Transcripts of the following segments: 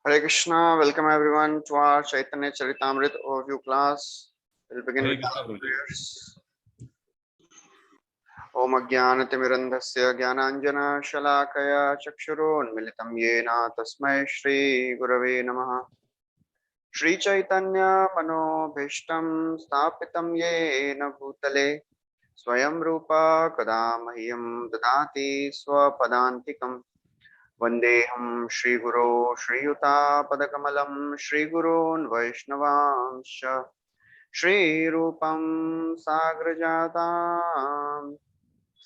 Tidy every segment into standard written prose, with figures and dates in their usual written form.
Hare Krishna, welcome everyone to our Caitanya Caritāmrta overview class. We'll begin Hare with Krishna, our Prabhuji. prayers. Om Ajnanatimmirandhasya Jnananjana Shalakaya Chakshurunmilitam Yena Tasmai Shri Gurave Namaha. Shri Chaitanya Manobhishtam Sthapitam Yena Bhutale Swayam Rupa Kada Mahyam Dadati Swapadantikam Vandeham Shri Guru Shri Yuta Padakamalam Shri Gurun Vaishnavanscha Shri Rupam Sagrajatam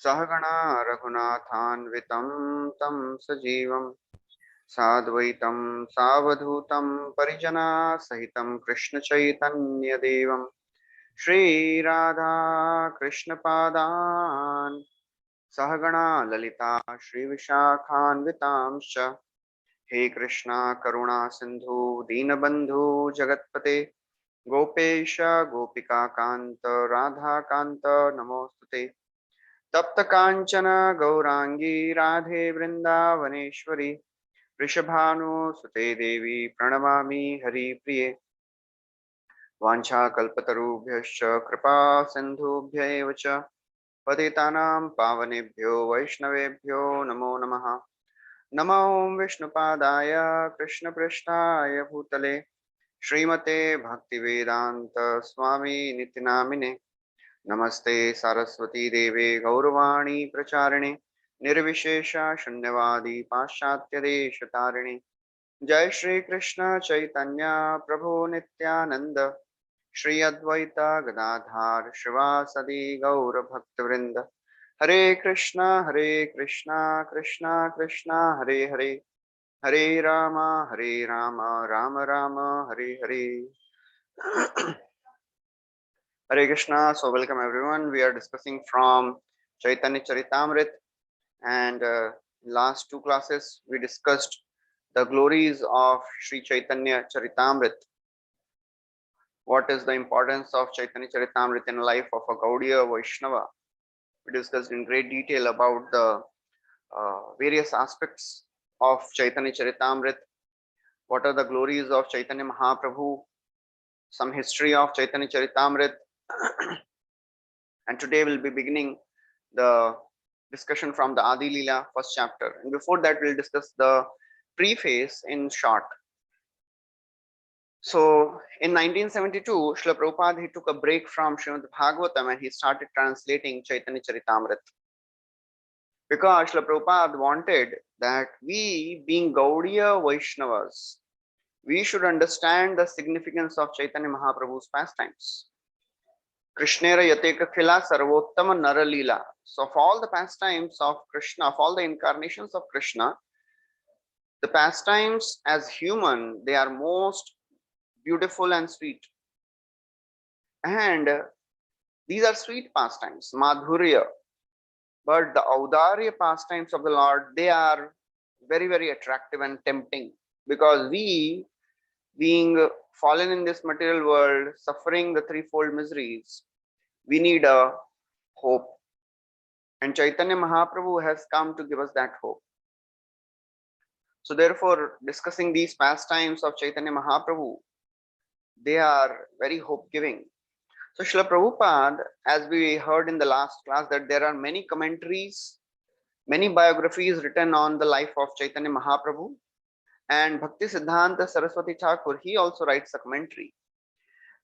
Sahagana Raghunathanvitam Tam Sajivam Sadvaitam Savadhutam Parijana Sahitam Krishna Chaitanya Devam Shri Radha Krishna Padan Sahagana Lalita Shri Vishakhanvitamscha हे कृष्णा करुणा सिंधु दीनबंधु जगतपते गोपेश गोपिका कांत राधा कांत नमोस्तुते तप्त कांचन गौरांगी राधे वृंदावनेश्वरी वृषभानुसुते देवी प्रणमामि हरिप्रिये वाञ्छाकल्पतरुभ्यश्च कृपा सिन्धुभ्यैव च पतितानां पावनेभ्यो वैष्णवेभ्यो नमो नमः नमो विष्णुपादाय कृष्णपृष्ठाय भूतले श्रीमते भक्तिवेदांत स्वामी नित्यनामिने नमस्ते सरस्वती देवे गौरवाणी प्रचारिणे निर्विशेष शून्यवादी पाश्चात्य देश तारिणे जय श्री कृष्ण चैतन्य प्रभु नित्यानंद श्री अद्वैत गदाधार शिवासदि गौर भक्तवृंद हरे Krishna Krishna Krishna Hare Hare Hare Ram Ram Ram Hare Hare. Hare Krishna. So welcome everyone. We are discussing from Chaitanya Charitāmrita, and last two classes we discussed the glories of Sri Chaitanya Charitāmrita. What is the importance of Chaitanya Charitāmrita in the life of a Gaudiya Vaishnava? We discussed in great detail about the various aspects of Chaitanya Charitāmrita. What are the glories of Chaitanya Mahaprabhu? Some history of Chaitanya Charitāmrita. And today we'll be beginning the discussion from the Adi Leela first chapter. And before that, we'll discuss the preface in short. So in 1972, Srila Prabhupada, he took a break from Srimad Bhagavatam and he started translating Chaitanya Charitāmrita. Because Srila Prabhupada wanted that we, being Gaudiya Vaishnavas, we should understand the significance of Chaitanya Mahaprabhu's pastimes. Krishnera Yateka Khila Sarvottama Naralila. So of all the pastimes of Krishna, of all the incarnations of Krishna, the pastimes as human, they are most beautiful and sweet. And these are sweet pastimes, Madhurya. But the Audarya pastimes of the Lord, they are very, very attractive and tempting. Because we, being fallen in this material world, suffering the threefold miseries, we need a hope. And Chaitanya Mahaprabhu has come to give us that hope. So therefore, discussing these pastimes of Chaitanya Mahaprabhu, they are very hope-giving. So Srila Prabhupada, as we heard in the last class, that there are many commentaries, many biographies written on the life of Chaitanya Mahaprabhu. And Bhakti Siddhanta Saraswati Thakur, he also writes a commentary.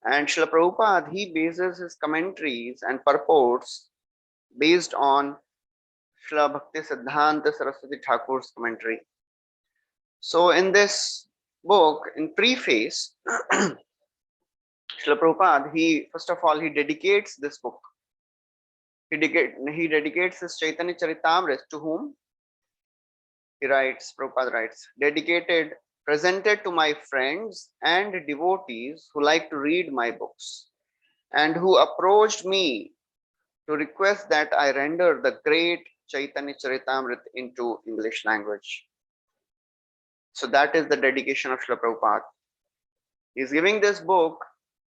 And Srila Prabhupada, he bases his commentaries and purports based on Srila Bhakti Siddhanta Saraswati Thakur's commentary. So in this book, in preface, Srila Prabhupada, he first of all, he dedicates this book. He dedicates his Chaitanya Charitāmrita to whom? He writes, Prabhupada writes, dedicated, presented to my friends and devotees who like to read my books and who approached me to request that I render the great Chaitanya Charitāmrita into English language. So that is the dedication of Srila Prabhupada. He is giving this book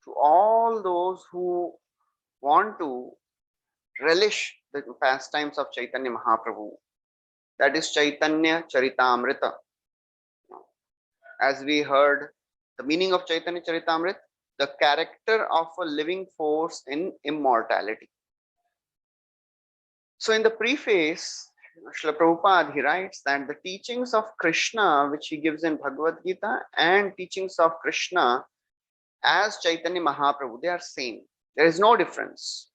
to all those who want to relish the pastimes of Chaitanya Mahaprabhu. That is Chaitanya Charitāmrita. as we heard the meaning of Chaitanya Charitamrita, the character of a living force in immortality. So in the preface, Srila Prabhupada, he writes that the teachings of Krishna, which he gives in Bhagavad Gita, and teachings of Krishna as Chaitanya Mahaprabhu, they are same. There is no difference.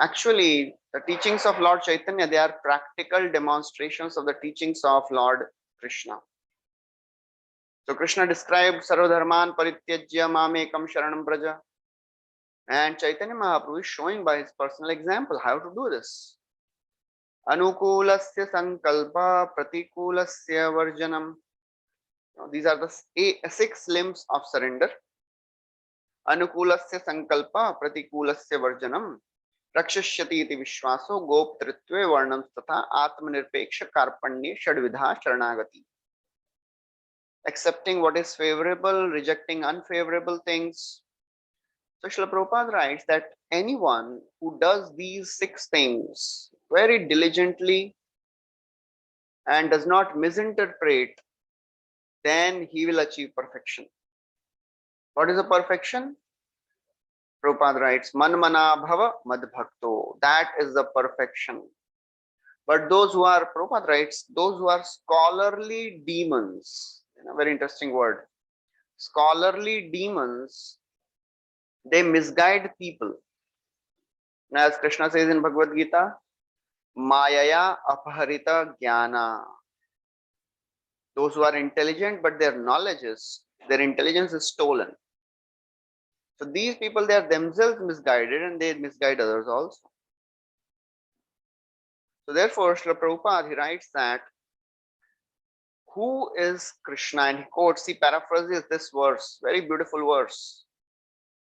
Actually, the teachings of Lord Chaitanya, they are practical demonstrations of the teachings of Lord Krishna. So Krishna described Sarvadharman Parityajya Mamekam Sharanam Braja. And Chaitanya Mahaprabhu is showing by his personal example how to do this. Anukulasya Sankalpa Pratikulasya Varjanam. These are the 6 limbs of surrender. Anukulasya Sankalpa Pratikulasya Varjanam. Rakshashyati iti Vishwaso Goptritve Varnam Tatha Atmanirpeksha Karpanye Shadvidha Sharanagati. Accepting what is favorable, rejecting unfavorable things. So Srila Prabhupada writes that anyone who does these 6 things very diligently and does not misinterpret, then he will achieve perfection. What is a perfection? Prabhupada writes, Manmana bhava madbhakto. That is the perfection. But those who are, Prabhupada writes, those who are scholarly demons, very interesting word. Scholarly demons, they misguide people. As Krishna says in Bhagavad Gita, Mayaya apaharita jnana. Those who are intelligent, but their intelligence is stolen. So these people, they are themselves misguided and they misguide others also. So therefore, Srila Prabhupada, he writes that who is Krishna? And he quotes, he paraphrases this verse, very beautiful verse.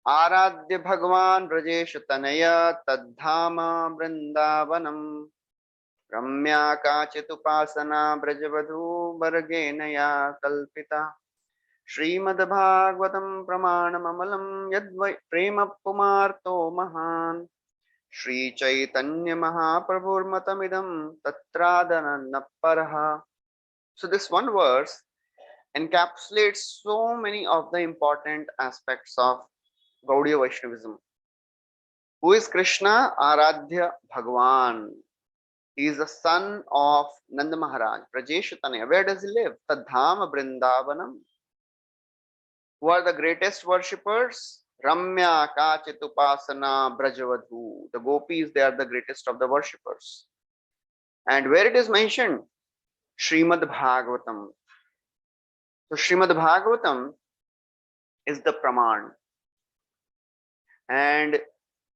Aradhya Bhagavan Brajesh Tanaya Tadhama Vrindavanam Ramya Kachitupasana Brajavadhu Bhargenaya Kalpita Srimad Bhagavatam Pramanam Amalam Yadvai Prema Pumarto Mahan Shri Chaitanya Mahaprabhur Matamidam Tatradana Paraha. So this one verse encapsulates so many of the important aspects of Gaudiya Vaishnavism. Who is Krishna? Aradhya Bhagavan. He is the son of Nanda Maharaj, Prajeshatanaya. Where does he live? Tadhama Vrindavanam. Who are the greatest worshippers? Ramya Kachitupasana Brajavadhu. The gopis, they are the greatest of the worshippers. And where it is mentioned? Srimad Bhagavatam. So Srimad Bhagavatam is the Praman. And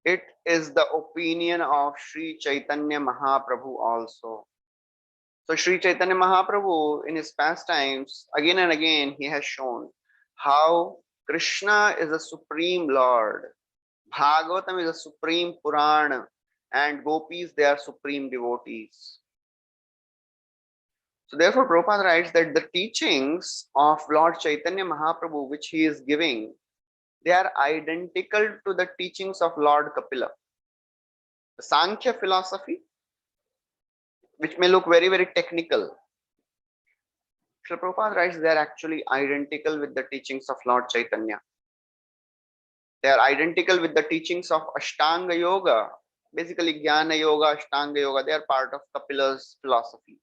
it is the opinion of Sri Chaitanya Mahaprabhu also. So Sri Chaitanya Mahaprabhu in his pastimes, again and again, he has shown how Krishna is a supreme Lord. Bhagavatam is a supreme Purana. And gopis, they are supreme devotees. So therefore, Prabhupada writes that the teachings of Lord Chaitanya Mahaprabhu, which he is giving, they are identical to the teachings of Lord Kapila. The Sankhya philosophy, which may look very, very technical, Srila Prabhupada writes they are actually identical with the teachings of Lord Chaitanya. They are identical with the teachings of Ashtanga Yoga. Basically, Jnana Yoga, Ashtanga Yoga, they are part of Kapila's philosophy.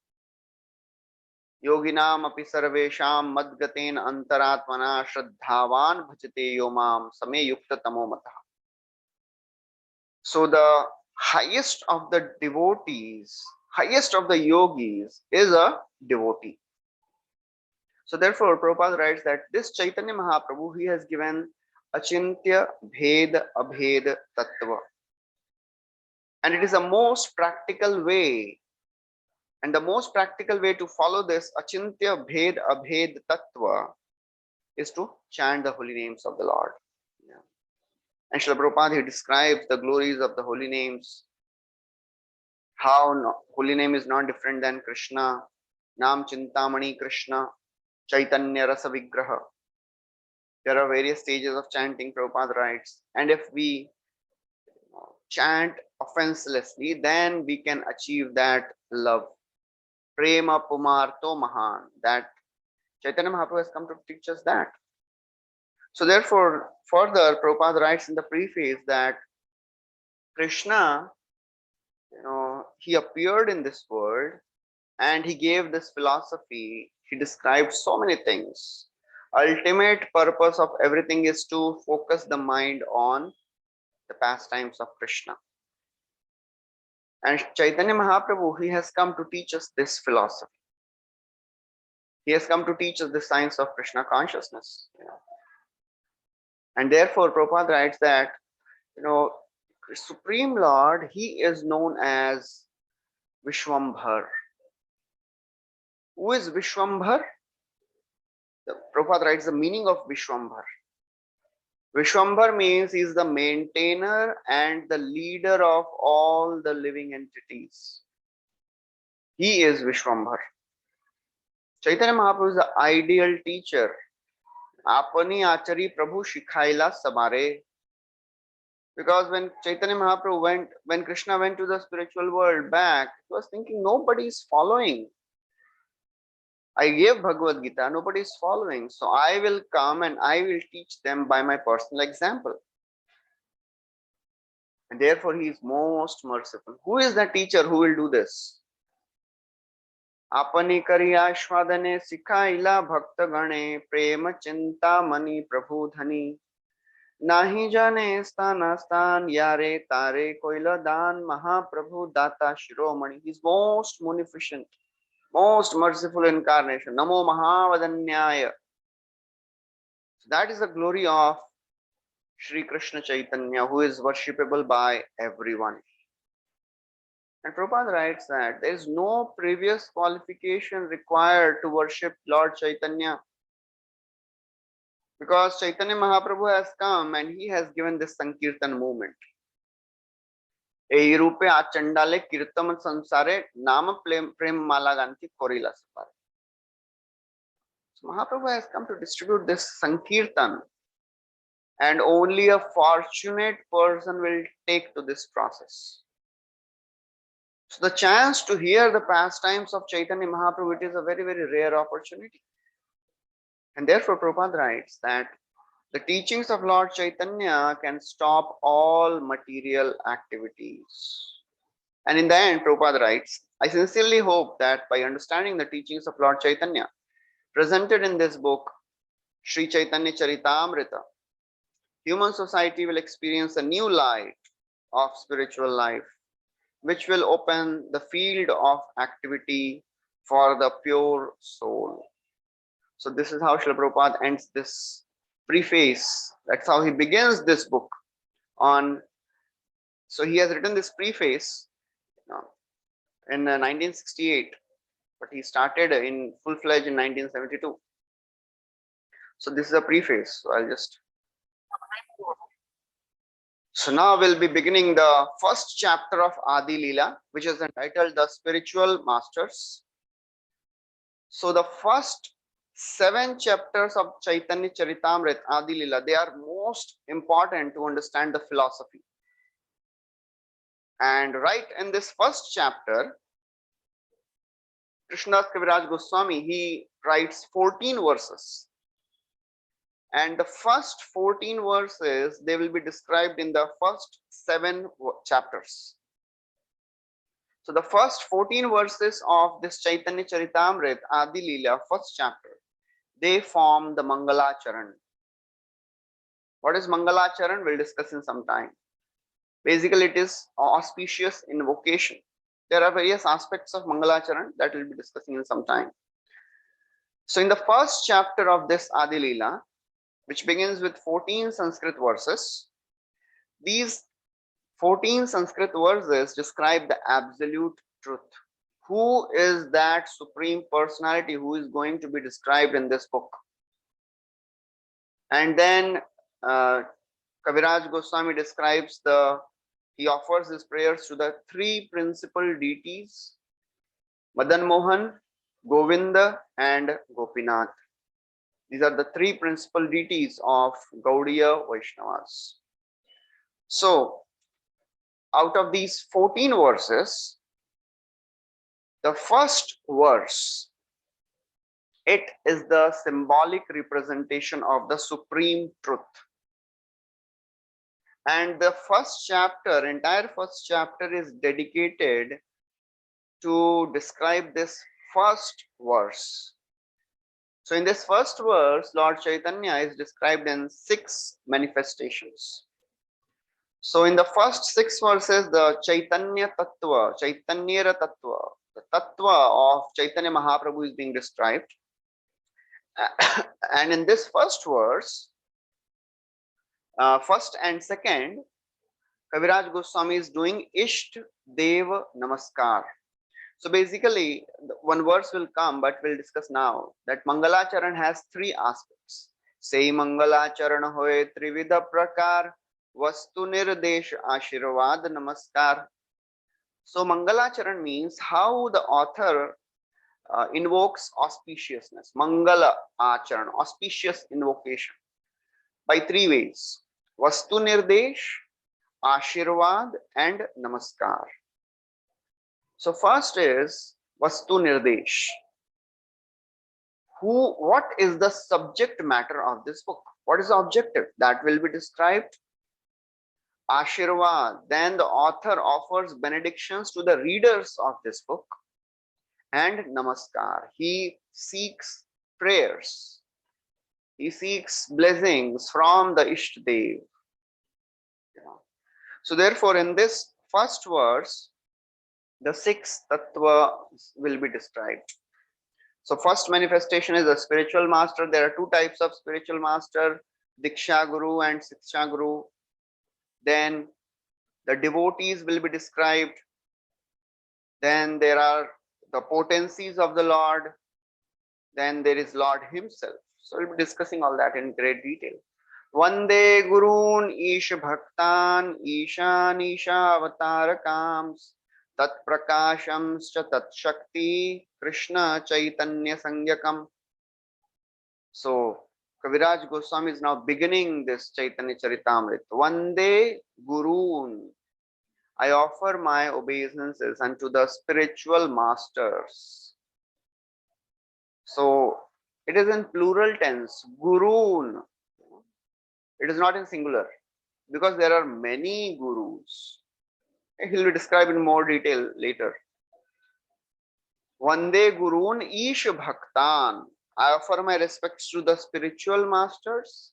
Yoginam api sarvesham madgaten antaratmana shraddhavan bhajate yomam same yukta tamo matah. So the highest of the devotees, highest of the yogis is a devotee. So therefore, Prabhupada writes that this Chaitanya Mahaprabhu, he has given Achintya Bhed Abhed Tattva. And it is a most practical way. And the most practical way to follow this Achintya Bhed Abhed Tattva is to chant the holy names of the Lord. Yeah. And Srila Prabhupada, he describes the glories of the holy names. How holy name is not different than Krishna. Nam Chintamani Krishna, Chaitanya Rasa Vigraha. There are various stages of chanting, Prabhupada writes. And if we chant offenselessly, then we can achieve that love. Prema Pumarto Mahan, that Chaitanya Mahaprabhu has come to teach us that. So therefore, further, Prabhupada writes in the preface that Krishna, he appeared in this world and he gave this philosophy. He described so many things. Ultimate purpose of everything is to focus the mind on the pastimes of Krishna. And Chaitanya Mahaprabhu, he has come to teach us this philosophy. He has come to teach us the science of Krishna consciousness. And therefore, Prabhupada writes that, Supreme Lord, he is known as Vishwambhar. Who is Vishwambhar? Prabhupada writes the meaning of Vishwambhar. Vishwambhar means he is the maintainer and the leader of all the living entities. He is Vishwambhar. Chaitanya Mahaprabhu is the ideal teacher. Apani achari Prabhu shikhaila samare. Because when Chaitanya Mahaprabhu when Krishna went to the spiritual world back, he was thinking nobody is following. I gave Bhagavad Gita, nobody is following. So I will come and I will teach them by my personal example. And therefore he is most merciful. Who is the teacher who will do this? Apani kariya shwadane sikhaila bhakta gane prema chinta mani prabhu dhani nahi jane stana stan yare tare koila dan mahaprabhu data shiromani. He is most munificent, most merciful incarnation. Namo Mahavadanyaya. So that is the glory of Sri Krishna Chaitanya, who is worshipable by everyone. And Prabhupada writes that there is no previous qualification required to worship Lord Chaitanya. Because Chaitanya Mahaprabhu has come and he has given this Sankirtan movement. Ei rupe achandale kirtam sansare nama prem mala ganti korila sapare. So Mahaprabhu has come to distribute this Sankirtan, and only a fortunate person will take to this process. So the chance to hear the pastimes of Chaitanya Mahaprabhu, it is a very, very rare opportunity. And therefore Prabhupada writes that the teachings of Lord Chaitanya can stop all material activities. And in the end, Prabhupada writes, I sincerely hope that by understanding the teachings of Lord Chaitanya presented in this book, Sri Caitanya Caritāmrta, human society will experience a new light of spiritual life, which will open the field of activity for the pure soul. So this is how Srila Prabhupada ends this preface. That's how he begins this book on. So he has written this preface in 1968, but he started in full-fledged in 1972. So this is a preface. So I'll just. So now we'll be beginning the first chapter of Adi Leela, which is entitled The Spiritual Masters. So the first 7 chapters of Caitanya Caritāmrta, Adi Leela, they are most important to understand the philosophy. And right in this first chapter, Krishnadas Kaviraj Goswami, he writes 14 verses. And the first 14 verses, they will be described in the first 7 chapters. So the first 14 verses of this Caitanya Caritāmrta, Adi Leela, first chapter, they form the Mangalacharan. What is Mangalacharan? We'll discuss in some time. Basically, it is auspicious invocation. There are various aspects of Mangalacharan that we'll be discussing in some time. So in the first chapter of this Adi Leela, which begins with 14 Sanskrit verses, these 14 Sanskrit verses describe the absolute truth. Who is that supreme personality who is going to be described in this book? And then Kaviraj Goswami describes he offers his prayers to the 3 principal deities, Madan Mohan, Govinda, and Gopinath. These are the 3 principal deities of Gaudiya Vaishnavas. So, out of these 14 verses, the first verse It is the symbolic representation of the supreme truth. And the first chapter, entire first chapter is dedicated to describe this first verse. So in this first verse, Lord Chaitanya is described in 6 manifestations. So in the first 6 verses, the Chaitanya Tattva, Chaitanyera Tattva, the Tattva of Chaitanya Mahaprabhu is being described. And in this first verse, first and second, Kaviraj Goswami is doing Isht Dev Namaskar. So basically, one verse will come, but we'll discuss now that Mangalacharan has 3 aspects. Say Mangalacharan hoye Trividha Prakar, Vastu Nirdesh Ashirvad Namaskar. So Mangalacharan means how the author invokes auspiciousness. Mangala Acharan, auspicious invocation, by 3 ways: Vastu Nirdesh, Ashirvad, and Namaskar. So first is Vastu Nirdesh. What is the subject matter of this book? What is the objective? That will be described. Ashirvad, then the author offers benedictions to the readers of this book. And Namaskar, he seeks prayers. He seeks blessings from the Ishtadev. So therefore, in this first verse, the 6 tattva will be described. So first manifestation is a spiritual master. There are 2 types of spiritual master, Diksha Guru and Siksha Guru. Then the devotees will be described. Then there are the potencies of the Lord. Then there is Lord himself. So we'll be discussing all that in great detail. Vande Gurun Ish Bhaktan Ishan Isha Avatarakams Tat Prakashams Cha Tat Shakti Krishna Chaitanya Sangyakam. So Kaviraj Goswami is now beginning this Chaitanya Caritāmrta. Vande Gurun, I offer my obeisances unto the spiritual masters. So it is in plural tense, Gurun. It is not in singular because there are many gurus. He will be described in more detail later. Vande Gurun Ish Bhaktan. I offer my respects to the spiritual masters.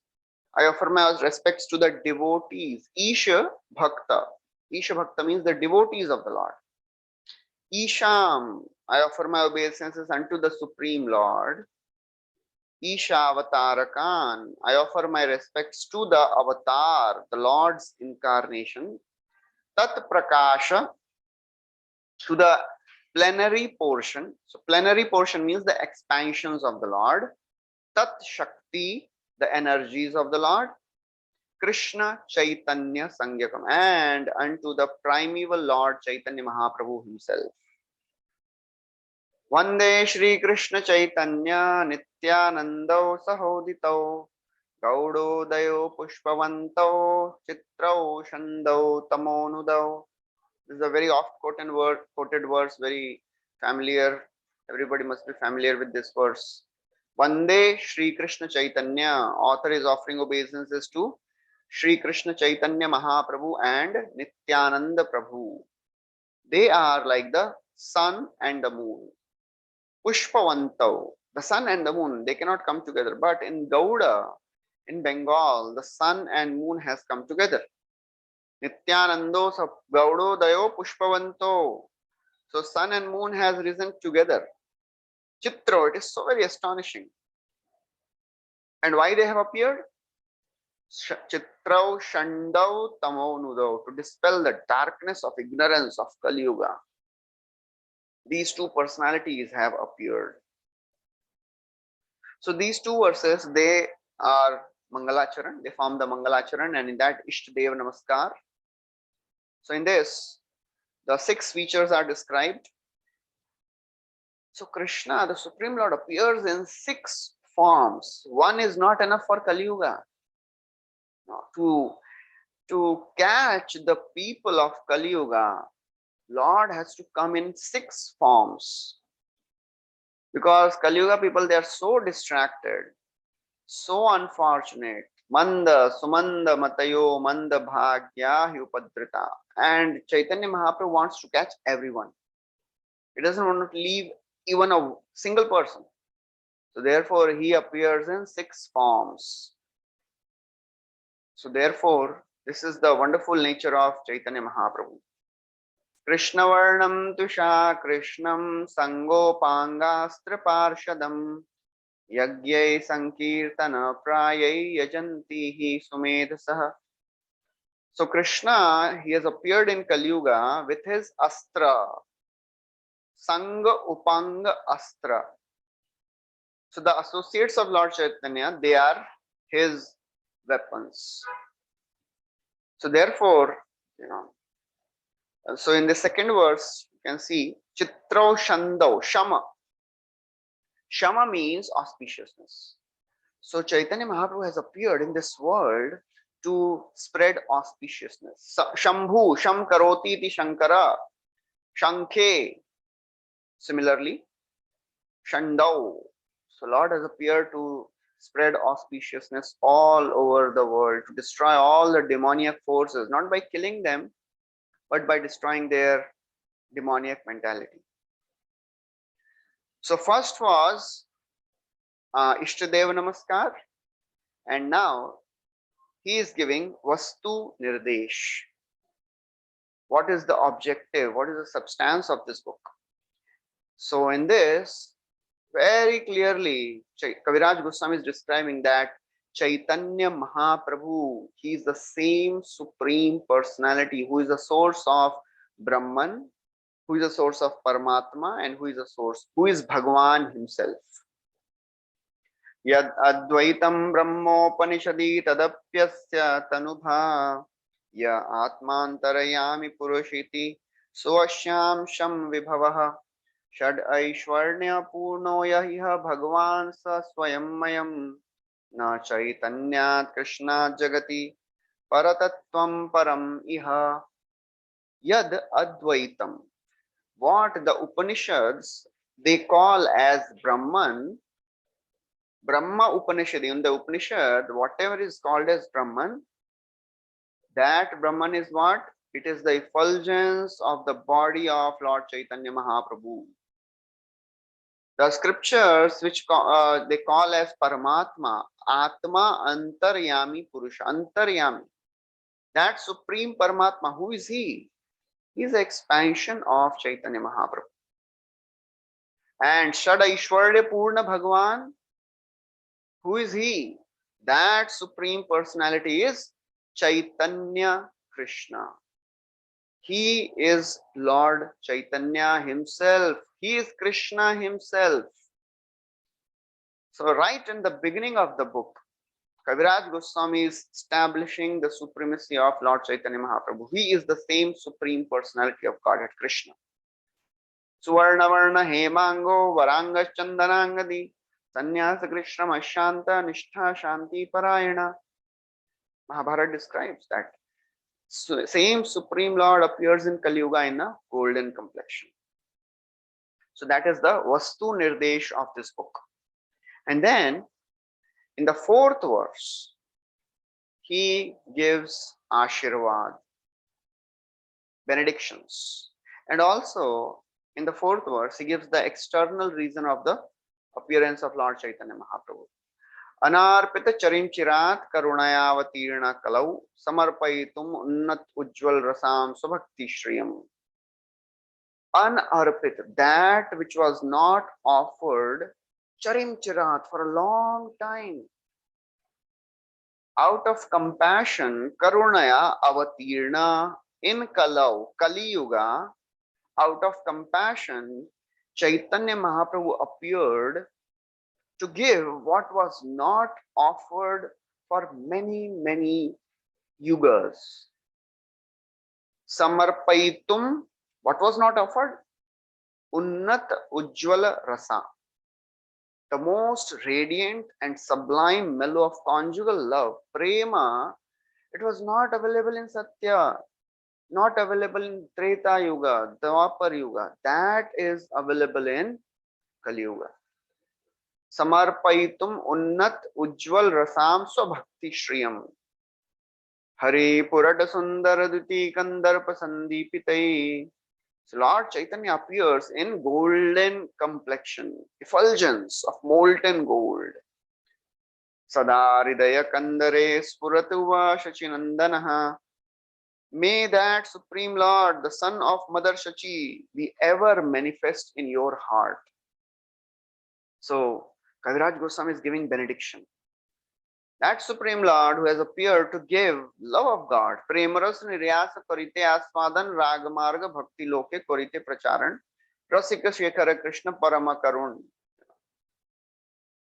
I offer my respects to the devotees. Isha Bhakta. Isha Bhakta means the devotees of the Lord. Isham. I offer my obeisances unto the Supreme Lord. Isha Avatarakan. I offer my respects to the Avatar, the Lord's incarnation. Tat Prakasha. To the plenary portion. So plenary portion means the expansions of the Lord. Tat Shakti, the energies of the Lord. Krishna Chaitanya Sangyakam, and unto the primeval Lord Chaitanya Mahaprabhu himself. Vande Shri Krishna Chaitanya Nityanando Sahodito Gaudodayo Pushpavanto Chitrao Shando Tamonudao. This is a very oft quoted verse, very familiar. Everybody must be familiar with this verse. Vande Shri Krishna Chaitanya. Author is offering obeisances to Shri Krishna Chaitanya Mahaprabhu and Nityananda Prabhu. They are like the sun and the moon. Pushpavanto, the sun and the moon, they cannot come together. But in Gauda, in Bengal, the sun and moon has come together. Nityanando Gaudo Dayo Pushpavanto. So sun and moon has risen together. Chitro, it is so very astonishing. And why they have appeared? Chitrau Shandau Tamonudau, to dispel the darkness of ignorance of Kali Yuga. These 2 personalities have appeared. So these 2 verses, they are Mangalacharan, they form the Mangalacharan, and in that Ishtadev Namaskar. So in this, the 6 features are described. So Krishna, the Supreme Lord, appears in 6 forms. One is not enough for Kali Yuga. To catch the people of Kali Yuga, Lord has to come in 6 forms. Because Kali Yuga people, they are so distracted, so unfortunate. Manda, Sumanda, Matayo, Manda Bhagya, Hyupadrita. And Chaitanya Mahaprabhu wants to catch everyone. He doesn't want to leave even a single person. So therefore, he appears in 6 forms. So therefore, this is the wonderful nature of Chaitanya Mahaprabhu. Krishna Varnam Tusha Krishnam Sangopangastra Parshadam Yagyai Sankirtana Prayai Yajantihi Sumedasah. So Krishna, he has appeared in Kali Yuga with his astra, Sanga Upanga Astra. So the associates of Lord Chaitanya, they are his weapons. So therefore, so in the second verse, you can see Chitro Shando, Shama. Shama means auspiciousness. So Chaitanya Mahaprabhu has appeared in this world to spread auspiciousness. Shambhu, Sham Karoti ti Shankara, Shankhe. Similarly, Shandau. So Lord has appeared to spread auspiciousness all over the world, to destroy all the demoniac forces, not by killing them, but by destroying their demoniac mentality. So first was Ishtadeva Namaskar, and now he is giving Vastu Nirdesh. What is the objective? What is the substance of this book? So in this, very clearly, Kaviraj Goswami is describing that Chaitanya Mahaprabhu, he is the same Supreme Personality who is the source of Brahman, who is the source of Paramatma, and who is Bhagwan himself. Yad Advaitam Brahmopanishadi Tadapyasya Tanubha Ya Atmantarayami Purushiti Swashyam Sham Vibhavaha Shad Aishwarnya Purno Yahiha Bhagwan Sa Swayammayam Na Chaitanyat Krishna Jagati Paratatvam Param Iha. Yad Advaitam, what the Upanishads they call as Brahman, Brahma Upanishad, in the Upanishad, whatever is called as Brahman, that Brahman is what? It is the effulgence of the body of Lord Chaitanya Mahaprabhu. The scriptures which they call as Paramatma, Atma Antaryami Purusha, Antaryami. That Supreme Paramatma, who is he? He is the expansion of Chaitanya Mahaprabhu. And Shad Aishwarya Purna Bhagwan, who is he? That Supreme Personality is Chaitanya Krishna. He is Lord Chaitanya himself. He is Krishna himself. So right in the beginning of the book, Kaviraj Goswami is establishing the supremacy of Lord Chaitanya Mahaprabhu. He is the same Supreme Personality of Godhead, Krishna. Suvarna Varna Hemango Varanga Chandanangadi Sannyasa Krishna Ashanta Nishtha Shanti Parayana. Mahabharata describes that same Supreme Lord appears in Kali Yuga in a golden complexion. So that is the Vastu Nirdesh of this book. And then in the 4th verse, he gives Ashirvad, benedictions. And also in the 4th verse, he gives the external reason of the appearance of Lord Chaitanya Mahaprabhu. Anarpita charim chirat karunayavatirna kalau samarpayitum unnat ujjwal rasam subhakti shriyam. Unarpit, that which was not offered charim chirat for a long time. Out of compassion, karunaya avatirna, in kalau, Kali Yuga, out of compassion, Chaitanya Mahaprabhu appeared to give what was not offered for many, many yugas. Samarpaitum, what was not offered? Unnat Ujjwala Rasa, the most radiant and sublime mellow of conjugal love, Prema. It was not available in Satya, not available in Treta Yuga, Dwapar Yuga. That is available in Kali Yuga. samarpayitum unnat ujjwal rasam swabhakti shriyam. Hari purata sundara duti kandarpa sandeepitai. So Lord Chaitanya appears in golden complexion, effulgence of molten gold. Sada hridaya kandare spuratuva shachinandanaha. May that Supreme Lord, the son of Mother Shachi, be ever manifest in your heart. So Kaviraj Goswami is giving benediction. That Supreme Lord who has appeared to give love of God, premaras niryasa karite aswadan ragamarga bhakti loke karite pracharan rasika shekhara Krishna parama karun.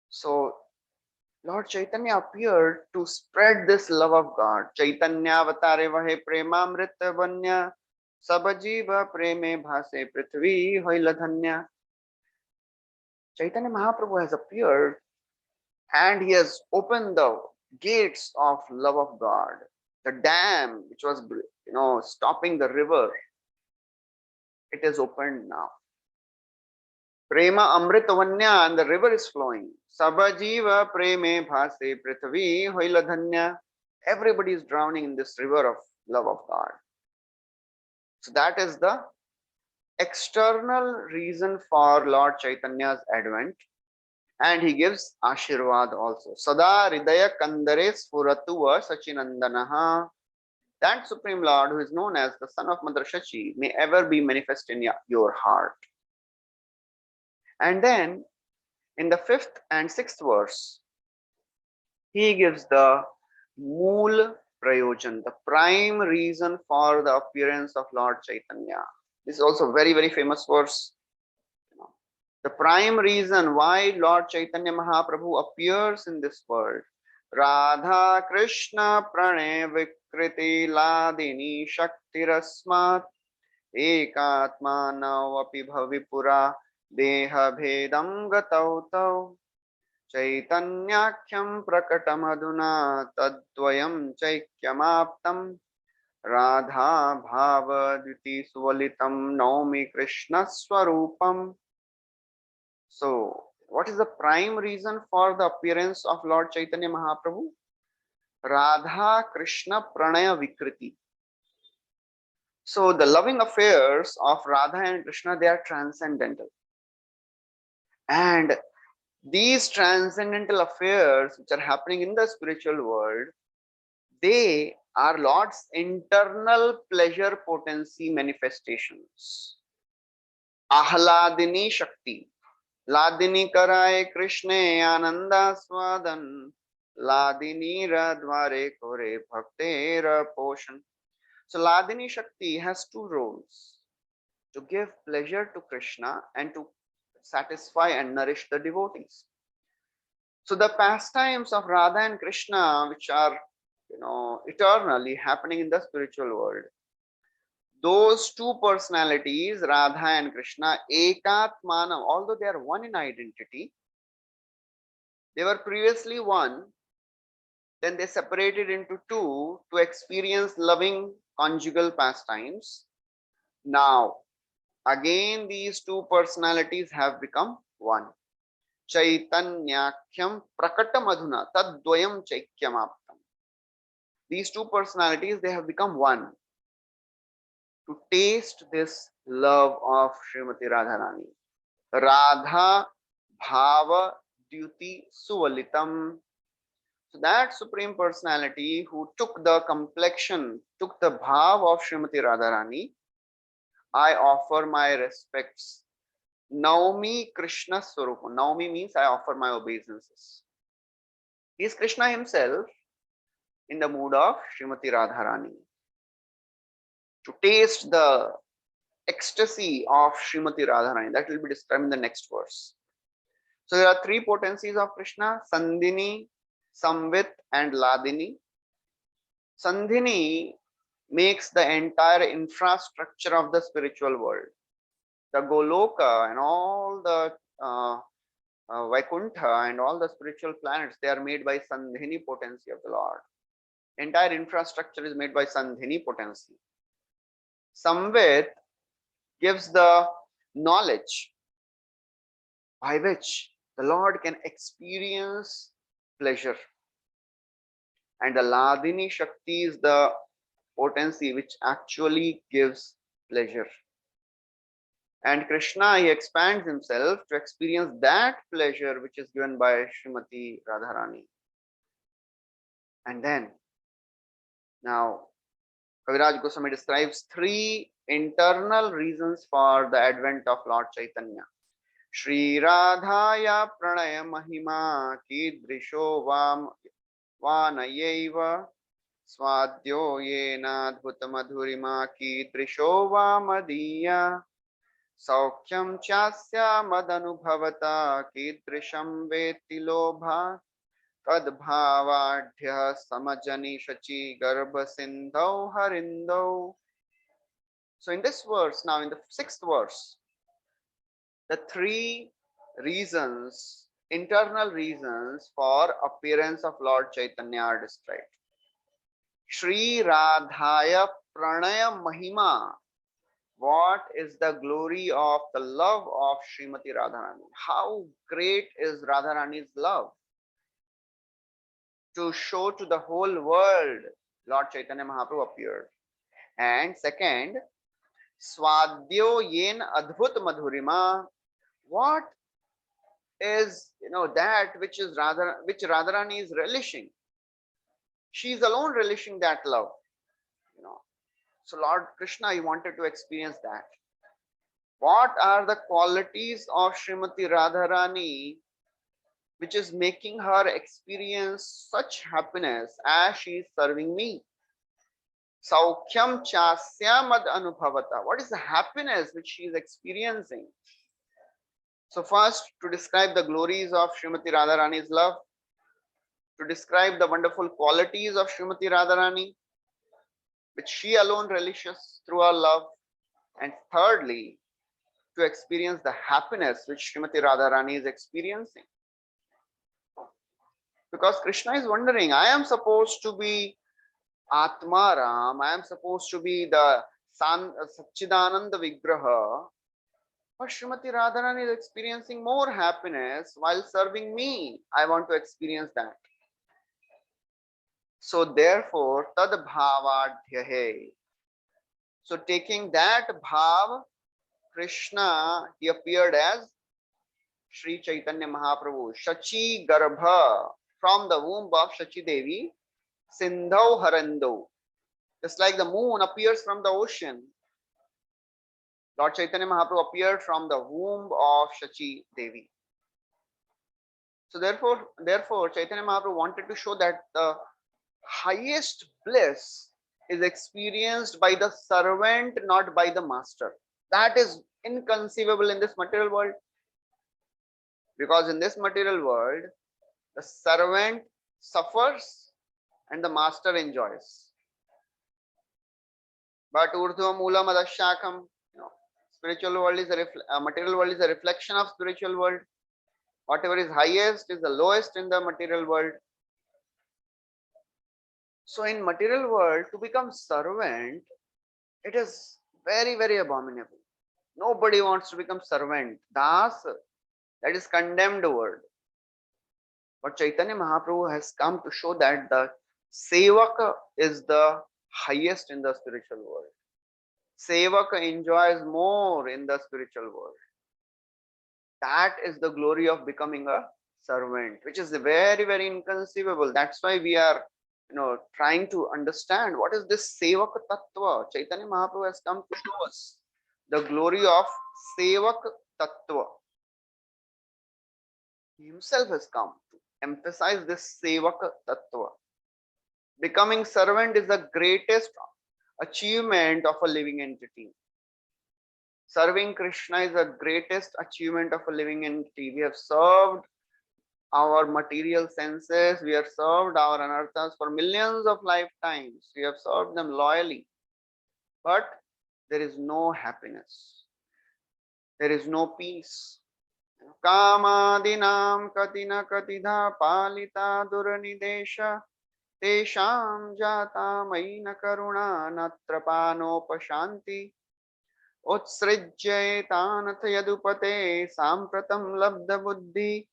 So Lord Chaitanya appeared to spread this love of God. Chaitanya avatare vahe premamrita vanya sabajiva preme bhase prithvi hoila dhanya. Chaitanya Mahaprabhu has appeared and he has opened the gates of love of God. The dam which was, stopping the river, it is opened now. Prema Amritavanya, and the river is flowing. Sabajiva preme bhase prithvi hoila dhanya. Everybody is drowning in this river of love of God. So that is the external reason for Lord Chaitanya's advent. And he gives Ashirvad also. Sada hridaya kandare spuratuva sachinandanaha. That Supreme Lord, who is known as the son of Mother Shachi, may ever be manifest in your heart. And then in the 5th and 6th verse, he gives the Mool Prayojan, the prime reason for the appearance of Lord Chaitanya. This is also very, very famous verse. The prime reason why Lord Chaitanya Mahaprabhu appears in this world. Radha Krishna Pranay Vikriti Ladini Shaktirasmat Ekatma Navapi Bhavipura Deha Bhedam Gatau Chaitanyakhyam Prakatamaduna Tadvayam Chaikyamaptam Radha Bhava Dviti Suvalitam Naumi Krishna Swarupam. So, what is the prime reason for the appearance of Lord Chaitanya Mahaprabhu? Radha Krishna Pranaya Vikriti. So, the loving affairs of Radha and Krishna, they are transcendental. And these transcendental affairs which are happening in the spiritual world, they are Lord's internal pleasure potency manifestations. Ahladini Shakti. Ladini Karaye Krishne Ananda Swadan Ladini Radvare Kore Bhaktera Poshan. So Ladini Shakti has two roles: to give pleasure to Krishna and to satisfy and nourish the devotees. So the pastimes of Radha and Krishna, which are eternally happening in the spiritual world, those two personalities, Radha and Krishna, Ekatmanam, although they are one in identity, they were previously one, then they separated into two to experience loving conjugal pastimes. Now, again, these two personalities have become one. Chaitanyakhyam Prakatamadhuna Tadvayam Chaikyamaptam. These two personalities, they have become one to taste this love of Srimati Radharani. Radha Bhava Duti Suvalitam. So that Supreme Personality who took the complexion, took the bhav of Srimati Radharani, I offer my respects. Naumi Krishna Swarupa. Naumi means I offer my obeisances. He is Krishna himself in the mood of Srimati Radharani. To taste the ecstasy of Srimati Radharani, that will be described in the next verse. So there are three potencies of Krishna: Sandhini, Samvit, and Ladini. Sandhini makes the entire infrastructure of the spiritual world. The Goloka and all the Vaikuntha and all the spiritual planets, they are made by Sandhini potency of the Lord. Entire infrastructure is made by Sandhini potency. Samvit gives the knowledge by which the Lord can experience pleasure. And the Ladini Shakti is the potency which actually gives pleasure. And Krishna, he expands himself to experience that pleasure which is given by Srimati Radharani. And then, now, Kaviraj Goswami describes three internal reasons for the advent of Lord Chaitanya. Shri Radhaya Pranaya Mahima Kidrisho Vanayeva Swadyo Yena Dhuta Madhurima Kidrisho Madiya Saukyam Chasya Madanubhavata Kidrisham Veti Lobha Tadbhavadhya Samajani Shachi Garbha Sindhau Harindau. So in this verse, now in the sixth verse, the three reasons, internal reasons for appearance of Lord Chaitanya are described. Shri Radhaya Pranaya Mahima. What is the glory of the love of Srimati Radharani? How great is Radharani's love? To show to the whole world, Lord Chaitanya Mahaprabhu appeared. And second, Swadyo Yen Adbhut Madhurima. What is that which Radharani is relishing? She is alone relishing that love. So Lord Krishna, he wanted to experience that. What are the qualities of Srimati Radharani which is making her experience such happiness as she is serving me? Saukhyam chasya mad anubhavata. What is the happiness which she is experiencing? So first, to describe the glories of Srimati Radharani's love, to describe the wonderful qualities of Srimati Radharani, which she alone relishes through her love, and thirdly, to experience the happiness which Srimati Radharani is experiencing. Because Krishna is wondering, I am supposed to be Atmaram, I am supposed to be the Satchidananda Vigraha, but Srimati Radharani is experiencing more happiness while serving me. I want to experience that. So therefore, tad bhavadhyahe. So taking that bhav, Krishna, he appeared as Sri Chaitanya Mahaprabhu, Shachi Garbha, from the womb of Shachi Devi, Sindhau Harandau. Just like the moon appears from the ocean, Lord Chaitanya Mahaprabhu appeared from the womb of Shachi Devi. So therefore, Chaitanya Mahaprabhu wanted to show that the highest bliss is experienced by the servant, not by the master. That is inconceivable in this material world. Because in this material world, the servant suffers and the master enjoys. But Urdhva Mula Madashakam, spiritual world is material world is a reflection of spiritual world. Whatever is highest is the lowest in the material world. So in material world, to become servant, it is very, very abominable. Nobody wants to become servant. Das, that is condemned word. But Chaitanya Mahaprabhu has come to show that the Sevaka is the highest in the spiritual world. Sevaka enjoys more in the spiritual world. That is the glory of becoming a servant, which is very, very inconceivable. That's why we are trying to understand what is this Sevaka Tattva. Chaitanya Mahaprabhu has come to show us the glory of Sevaka Tattva. He himself has come to emphasize this Sevaka Tattva. Becoming servant is the greatest achievement of a living entity. Serving Krishna is the greatest achievement of a living entity. We have served our material senses, we have served our anarthas for millions of lifetimes. We have served them loyally. But there is no happiness. There is no peace. Kamadinam katina katidha palita duranidesha tesham jata maina karuna natrapanopashanti utsrijyetanath yadupate sampratam labdha buddhi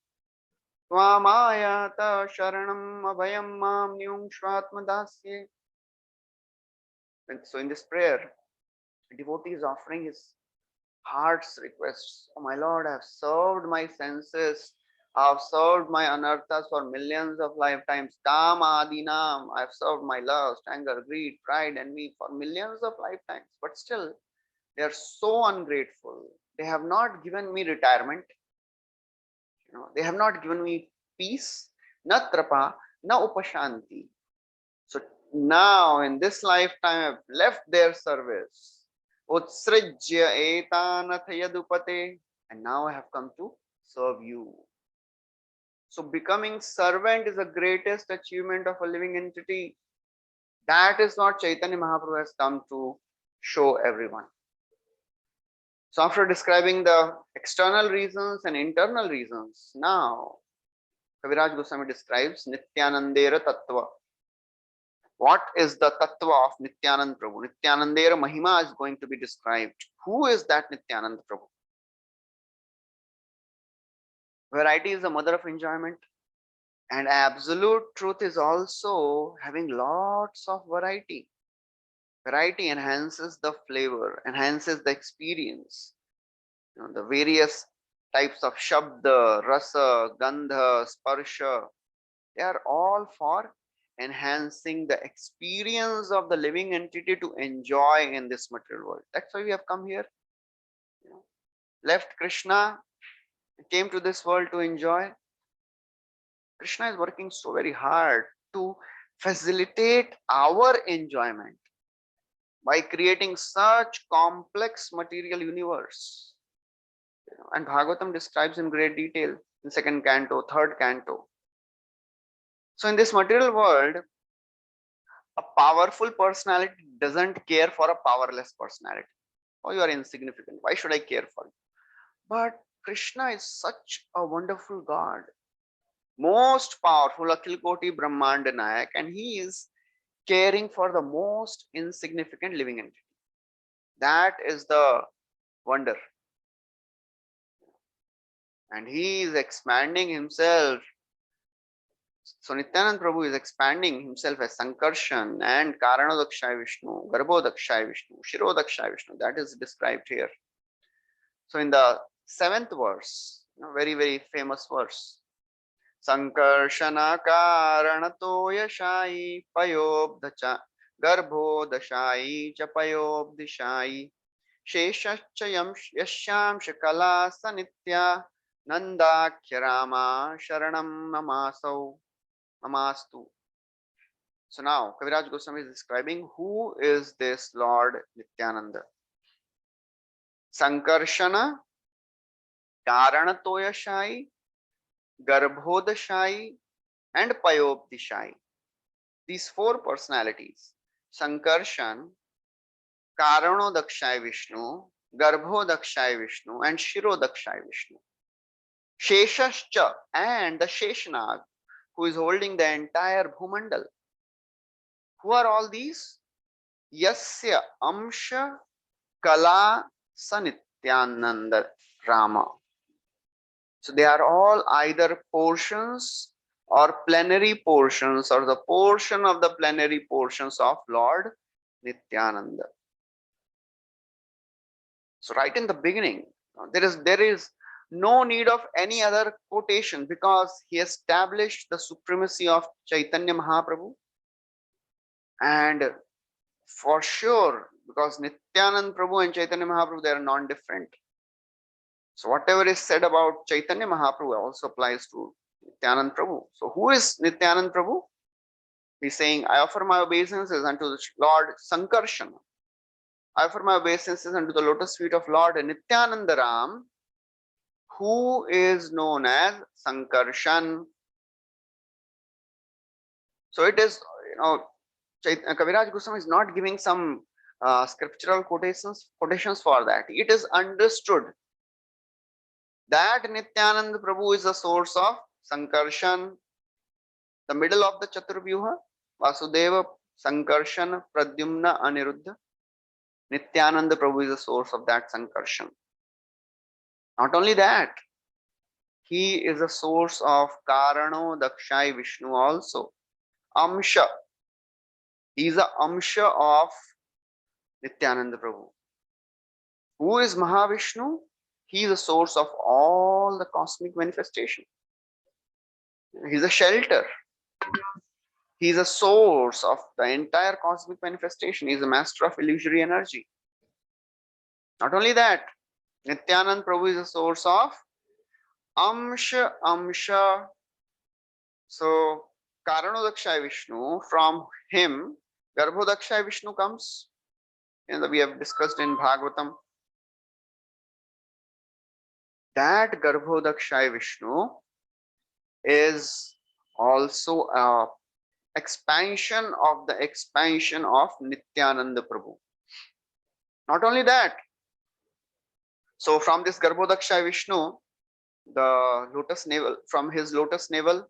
Tvamayata sharanam abhayam mam nyungshvatmadasye. And so in this prayer, the devotee is offering his heart's requests. Oh my Lord, I have served my senses. I have served my anarthas for millions of lifetimes. Kam adinam. I have served my lust, anger, greed, pride, envy for millions of lifetimes. But still, they are so ungrateful. They have not given me retirement. They have not given me peace. Na trapa, na upashanti. So now in this lifetime, I've left their service. Utsrijya etanath yadupate. And now I have come to serve you. So becoming servant is the greatest achievement of a living entity. That is what Chaitanya Mahaprabhu has come to show everyone. So after describing the external reasons and internal reasons, now Kaviraj Goswami describes Nityanandera Tattva. What is the Tattva of Nityanand Prabhu? Nityanandera Mahima is going to be described. Who is that Nityanand Prabhu? Variety is the mother of enjoyment. And absolute truth is also having lots of variety. Variety enhances the flavor, enhances the experience. The various types of Shabda, Rasa, Gandha, Sparsha, they are all for enhancing the experience of the living entity to enjoy in this material world. That's why we have come here. Left Krishna, came to this world to enjoy. Krishna is working so very hard to facilitate our enjoyment by creating such complex material universe. And Bhagavatam describes in great detail in second canto, third canto. So in this material world, a powerful personality doesn't care for a powerless personality. Oh, you are insignificant. Why should I care for you? But Krishna is such a wonderful God, most powerful, Akhil Koti Brahmanda Nayak, and he is caring for the most insignificant living entity. That is the wonder. And he is expanding himself. So Nityanand Prabhu is expanding himself as Sankarshan and Karanodakshaya Vishnu, Garbhodakshaya Vishnu, Shirodakshaya Vishnu. That is described here. So in the 7th verse, very, very famous verse. Sankarshana Karanatoyashai Payobdacha Garbhodashai Chapayobdishai Sheshachayam Yasham Shakala Sanitya Nandakhyarama Sharanam Namastu. So now Kaviraj Goswami is describing who is this Lord Nityananda. Sankarshana, Karanatoyashai, Garbhodashai, and Payobdishai. These 4 personalities, Sankarshan, Karanodakshaya Vishnu, Garbhodakshaya Vishnu, and Shirodakshaya Vishnu. Sheshascha, and the Sheshnag, who is holding the entire Bhumandal. Who are all these? Yasya Amsha Kala Sanityananda Rama. So they are all either portions or plenary portions or the portion of the plenary portions of Lord Nityananda. So right in the beginning, there is no need of any other quotation because he established the supremacy of Chaitanya Mahaprabhu. And for sure, because Nityanand Prabhu and Chaitanya Mahaprabhu, they are non-different. So whatever is said about Chaitanya Mahaprabhu also applies to Nityanand Prabhu. So who is Nityanand Prabhu? He's saying, I offer my obeisances unto the Lord Sankarshan. I offer my obeisances unto the lotus feet of Lord Nityananda Ram, who is known as Sankarshan. So it is, Kaviraj Goswami is not giving some scriptural quotations for that. It is understood that Nityananda Prabhu is the source of Sankarshan, the middle of the Chaturvyuha, Vasudeva, Sankarshan, Pradyumna, Aniruddha. Nityananda Prabhu is the source of that Sankarshan. Not only that, he is a source of Karano Dakshai Vishnu also. Amsha. He is a Amsha of Nityananda Prabhu. Who is Mahavishnu? He is a source of all the cosmic manifestation. He is a shelter. He is a source of the entire cosmic manifestation. He is a master of illusory energy. Not only that, Nityananda Prabhu is a source of Amsha. So, Karanodakshaya Vishnu, from him, Garbhodakshaya Vishnu comes. And we have discussed in Bhagavatam. That Garbhodakshaya Vishnu is also a expansion of the expansion of Nityananda Prabhu. Not only that, so from this Garbhodakshaya Vishnu, the lotus navel, from his lotus navel,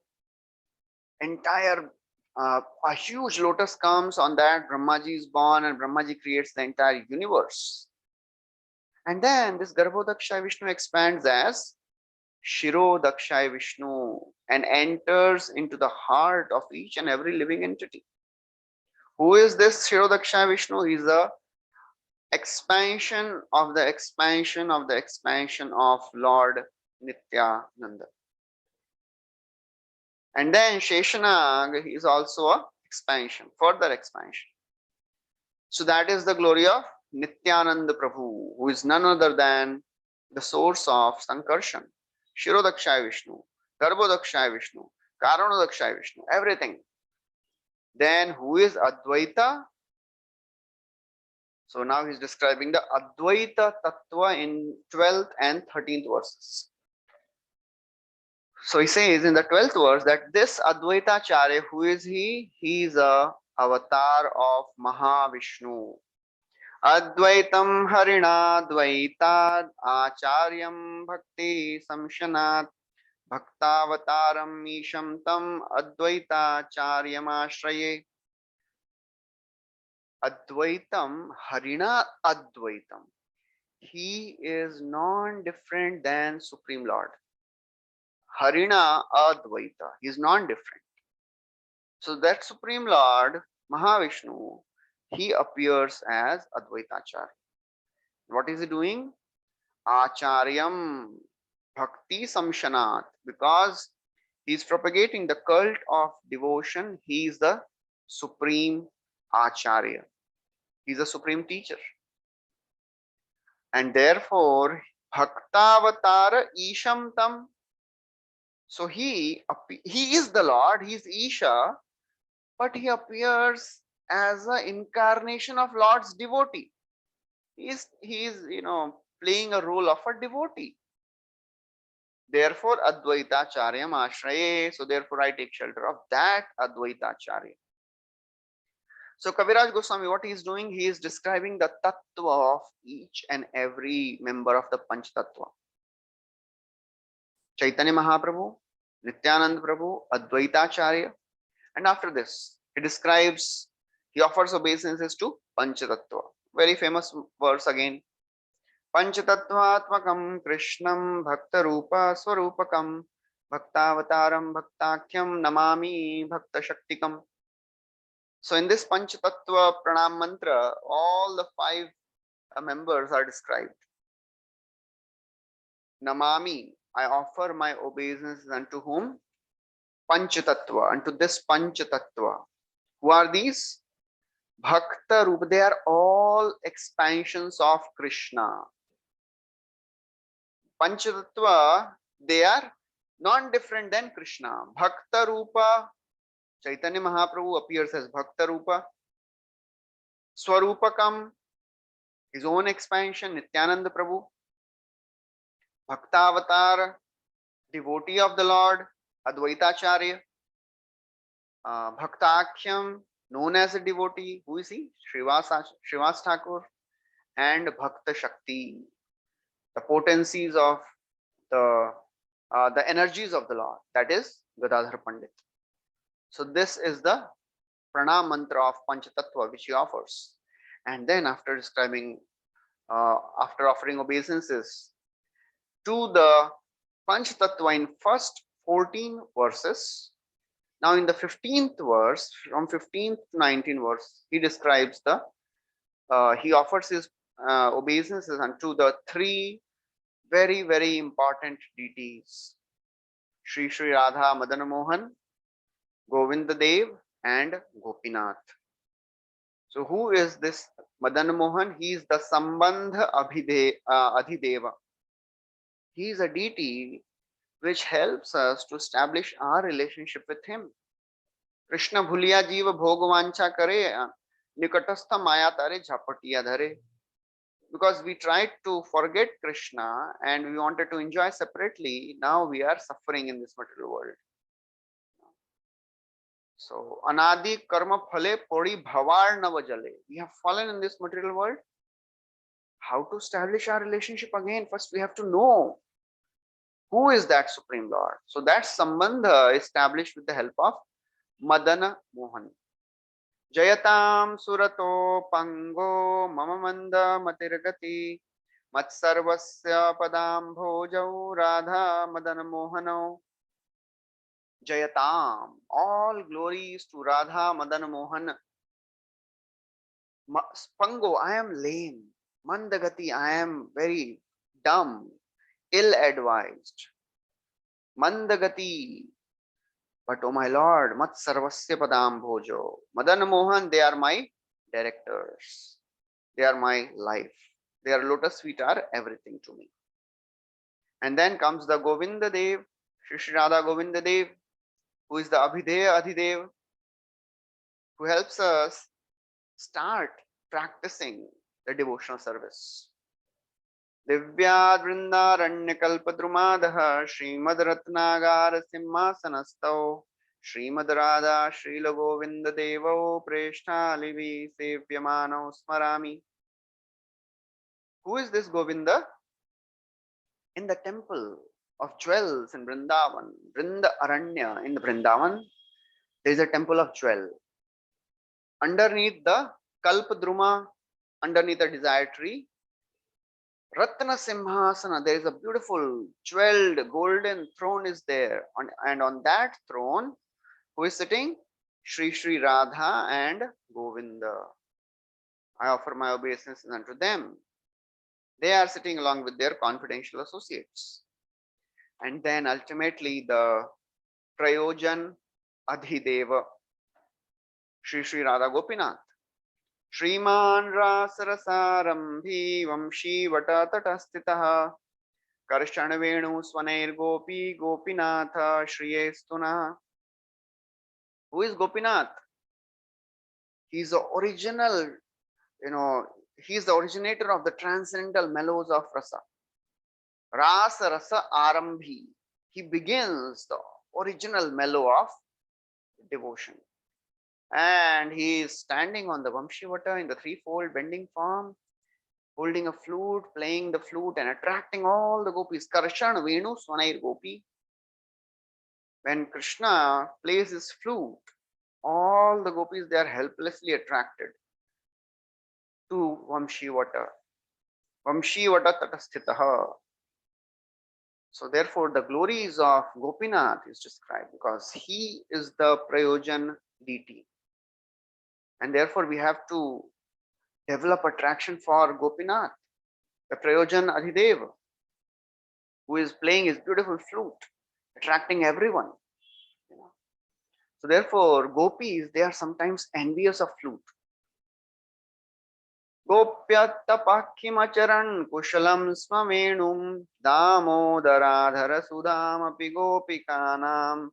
entire a huge lotus comes. On that Brahmaji is born, and Brahmaji creates the entire universe. And then this Garbhodakshaya Vishnu expands as Shirodakshaya Vishnu and enters into the heart of each and every living entity. Who is this Shirodakshaya Vishnu? He is the expansion of the expansion of the expansion of Lord Nityananda. And then Sheshanag is also a expansion, further expansion. So that is the glory of Nityananda Prabhu, who is none other than the source of Sankarshan, Shirodakshaya Vishnu, Garbhodakshaya Vishnu, Karanodakshaya Vishnu, everything. Then who is Advaita? So now he's describing the Advaita Tattva in 12th and 13th verses. So he says in the 12th verse that this Advaita Acharya, who is he? He is a avatar of Mahavishnu. Advaitam Harina Dvaitad Acharyam Bhakti Samshanat Bhaktavataram Isham Tam Advaita Acharyam Ashraye. Advaitam Harina Advaitam. He is non-different than Supreme Lord. Harina Advaita. He is non-different. So that Supreme Lord, Mahavishnu, he appears as Advaita Acharya. What is he doing? Acharyam Bhakti Samshanat. Because he is propagating the cult of devotion, he is the Supreme Acharya. He is a supreme teacher. And therefore, Bhaktavatara Isham Tam. So he is the Lord, he is Isha, but he appears as an incarnation of Lord's devotee. He is playing a role of a devotee. Therefore, Advaita Acharyam Ashraye. So therefore, I take shelter of that Advaita Acharya. So Kaviraj Goswami, what he is doing, he is describing the tattva of each and every member of the Panch Tattva. Chaitanya Mahaprabhu, Nityananda Prabhu, Advaita Acharya. And after this, he offers obeisances to Panchatattva. Very famous verse again. Panchatattvatmakam Krishnam Bhakta Rupa Swarupakam Bhaktavataram Bhaktakyam Namami Bhakta Shaktikam. So in this Panchatattva Pranam Mantra, all the 5 members are described. Namami, I offer my obeisances unto whom? Panchatattva, unto this Panchatattva. Who are these? Bhakta Rupa, they are all expansions of Krishna. Panchatattva, they are non-different than Krishna. Bhakta Rupa, Chaitanya Mahaprabhu appears as Bhakta Rupa. Swarupakam, his own expansion, Nityananda Prabhu. Bhaktavatar, devotee of the Lord, Advaita Acharya. Bhaktakhyam, known as a devotee. Who is he? Srivas Thakur. And Bhakta Shakti, the potencies of the energies of the Lord, that is Gadadhar Pandit. So this is the Pranam Mantra of Panchatattva which he offers. And then after describing, after offering obeisances to the Panch Tattva in first 14 verses. Now in the 15th verse, from 15th to 19th verse, he describes he offers his obeisances unto the three very, very important deities, Sri Sri Radha Madan Mohan, Govinda Dev, and Gopinath. So who is this Madan Mohan? He is the Sambandha Adhideva. He is a deity which helps us to establish our relationship with him. Krishna bhuliya jeev bhogvancha kare, nikatastha maya tare jhapatiya dhare. Because we tried to forget Krishna and we wanted to enjoy separately, now we are suffering in this material world. So, anadi karma phale podi bhavar navajale. We have fallen in this material world. How to establish our relationship again? First, we have to know who is that Supreme Lord. So, that sambandha established with the help of Madana Mohan. Jayatam surato pango mama manda matirgati matsarvasya padam bhojau radha madana mohano. Jayatam, all glories to Radha Madana Mohan. Pango, I am lame. Mandagati, I am very dumb, ill-advised. Mandagati, but oh my Lord, Mat Sarvasya Padam Bhojo. Madana Mohan, they are my directors. They are my life. Their lotus feet are everything to me. And then comes the Govinda Dev, Shri Radha Govinda Dev, who is the Abhideya Adhidev, who helps us start practicing the devotional service. Divyad Vrindaranya Kalpadrumadha Srimad Ratnagar Simhasanastau Srimad Radha Srila Govinda Devo Preshtalivi Sevyamano Smarami. Who is this Govinda? In the temple of jewels in Vrindavan, Vrinda Aranya in the Vrindavan, there is a temple of jewel. Underneath the Kalpadruma, underneath the desire tree, Ratna Simhasana, there is a beautiful jeweled golden throne is there. And on that throne, who is sitting? Sri Sri Radha and Govinda. I offer my obeisances unto them. They are sitting along with their confidential associates. And then ultimately the Prayojan Adhideva, Sri Sri Radha Gopinath. Shriman Rasarasarambhi Vamshi Vatatatastitaha Karshanavenu Swanair Gopi Gopinatha Shriyestuna. Who is Gopinath? He is the original, he is the originator of the transcendental mellows of rasa. Rasa Rasa Arambhi. He begins the original mellow of devotion. And he is standing on the Vamshivata in the threefold bending form, holding a flute, playing the flute and attracting all the gopis. Karshan Venu Swanair Gopi. When Krishna plays his flute, all the gopis, they are helplessly attracted to Vamshivata. Vamshivata Tatastitaha. So therefore the glories of Gopinath is described because he is the Prayojan deity. And therefore we have to develop attraction for Gopinath, the Prayojan Adhideva, who is playing his beautiful flute, attracting everyone. So therefore gopis, they are sometimes envious of flute. Gopyattapakhyimacharan kushalam smavenum damodaradhara sudamapi gopikanam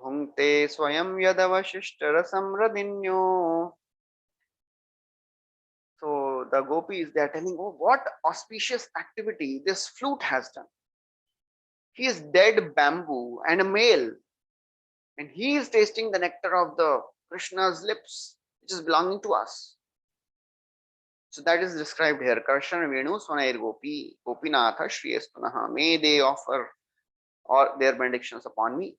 bhunkte swayam yadavashishtarasam radinyo. So the gopis, they are telling, oh, what auspicious activity this flute has done. He is dead bamboo and a male, and he is tasting the nectar of the Krishna's lips, which is belonging to us. So that is described here. Karshan Venu Swanair Gopi Gopinatha Shriyastunaha. May they offer all their benedictions upon me.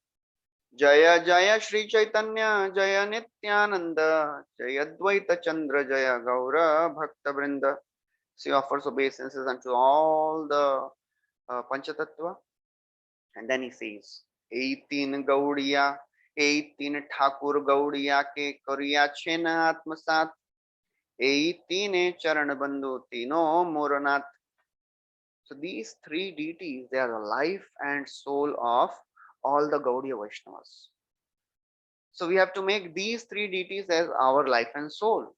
Jaya Jaya Shri Caitanya Jaya Nityananda Jaya Dvaita Chandra Jaya Gaura Bhakta Vrinda. She offers obeisances unto all the Panchatattva. And then he says, 18 Gaudiya, 18 Thakur Gaudiya ke Koriya Chena Atmasat, 18 Charan Bandhu Tino Moranat. So these three deities, they are the life and soul of all the Gaudiya Vaishnavas. So we have to make these three deities as our life and soul.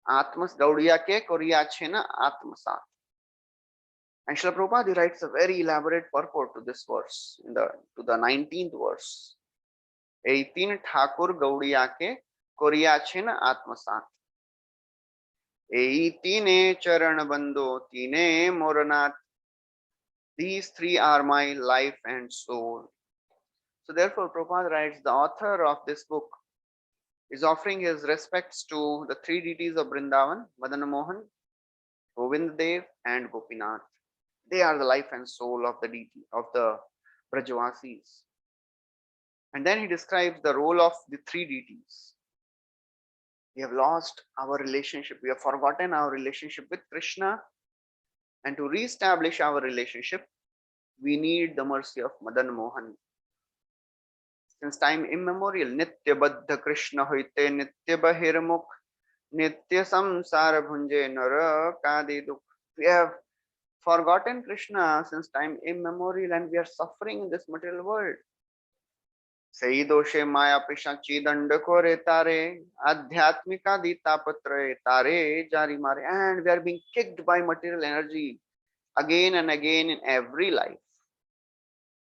Atmas Gaudiya ke Koriya Chena Atmasat. And Srila Prabhupada writes a very elaborate purport to this verse, to the 19th verse. 18 Thakur Gaudiya ke Koriya Chena Atmasat. 18 Charan Bandho Tine Moranat. These three are my life and soul. So therefore, Prabhupada writes, the author of this book is offering his respects to the three deities of Vrindavan, Madana Mohan, Govind Dev, and Gopinath. They are the life and soul of the deity, of the Brajavasis. And then he describes the role of the three deities. We have lost our relationship. We have forgotten our relationship with Krishna. And to reestablish our relationship, we need the mercy of Madan Mohan. Since time immemorial, Nitya Baddha Krishna Hoite Nitya Bahirmukh Nitya Samsara Bhunje Nara Kadi Dukh. We have forgotten Krishna since time immemorial and we are suffering in this material world. Sahi doshe maya pishachi danda kore tare adhyatmika dita patre tare jari mare, and we are being kicked by material energy again and again in every life.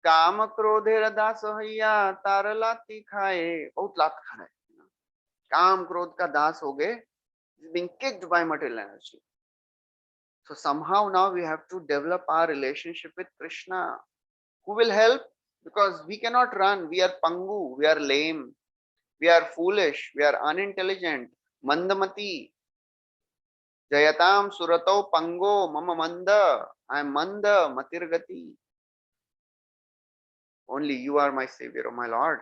काम क्रोधे रदा सोहैया तार लाती खाए, बहुत लात खा रहे हैं, काम क्रोध का दास हो गए, being kicked by material energy. So somehow now we have to develop our relationship with Krishna. Who will help? Because we cannot run. We are pangu, we are lame, we are foolish, we are unintelligent. Mandamati. Jayatam surato pango mama manda. I am manda matirgati. Only you are my savior, oh my Lord.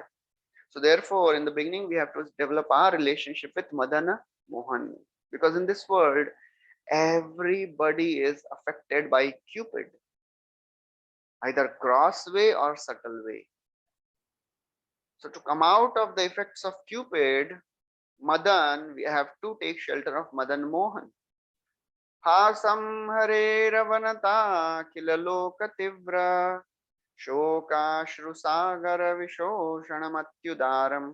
So therefore, in the beginning, we have to develop our relationship with Madana Mohan. Because in this world, everybody is affected by Cupid, either cross way or subtle way. So to come out of the effects of Cupid, Madan, we have to take shelter of Madan Mohan. Hasam Hare Ravanata Kilaloka Tivra Shoka Sagar Vishoshanamatyudaram